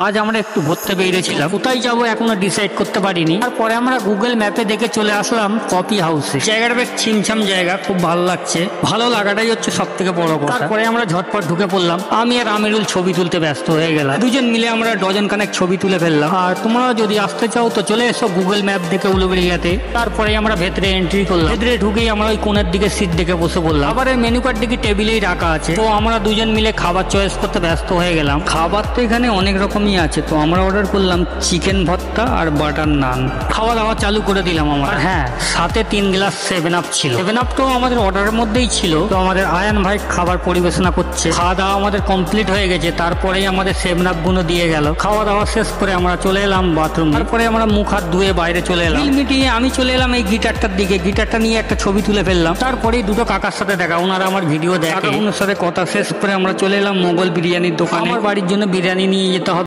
আজ আমরা একটু ঘুরতে বেরিয়েছিলাম, কোথায় যাবো এখনো ডিসাইড করতে পারিনি। তারপরে আমরা গুগল ম্যাপে দেখে চলে আসলাম কফি হাউসে। জায়গাটা বেশ ছিমছাম জায়গা, খুব ভালো লাগছে। ভালো লাগাটাই হচ্ছে সব থেকে বড় কথা। তারপরে আমরা ঝটপট ঢুকে পড়লাম। আমি আর আমিরুল ছবি তুলতে ব্যস্ত হয়ে গেলাম। দুজন মিলে আমরা ডজন খানেক ছবি তুলে ফেললাম। আর তোমরা যদি আসতে চাও তো চলে এসো গুগল ম্যাপ দেখে উলুবেড়িয়াতে। তারপরে আমরা ভেতরে এন্ট্রি করলাম। ভেতরে ঢুকেই আমরা ওই কোণের দিকে সিট দেখে বসে পড়লাম। আবার এই মেনু কার্ড দিকে টেবিলেই রাখা আছে। তো আমরা দুজন মিলে খাবার চয়েস করতে ব্যস্ত হয়ে গেলাম। খাবার তো এখানে অনেক রকমই আছে, তো আমরা অর্ডার করলাম চিকেন ভর্তা আর বাটার নান। খাওয়া দাওয়া চালু করে দিলাম আমরা। হ্যাঁ, সাথে 3 গ্লাস 7 আপ ছিল। 7 আপ তো আমাদের অর্ডারের মধ্যেই ছিল। তো আমাদের আয়ান ভাই খাবার পরিবেশনা করছে। খাওয়া দাওয়া আমাদের কমপ্লিট হয়ে গেছে। তারপরেই আমাদের 7 আপ গুলো দিয়ে গেল। খাওয়া দাওয়া শেষ করে আমরা চলে এলাম বাথরুম। তারপরে আমরা মুখ হাত ধুয়ে বাইরে চলে এলাম। মিটিয়ে আমি চলে এলাম এই গিটারটার দিকে। গিটারটা নিয়ে একটা ছবি তুলে ফেললাম। তারপরেই দুটো কাকার সাথে দেখা, ওনারা আমার ভিডিও দেখে। ওনার সাথে কথা শেষ করে আমরা চলে এলাম মোগল বিরিয়ানির দোকানে। আমার বাড়ির জন্য বিরিয়ানি নিয়ে যেতে হবে।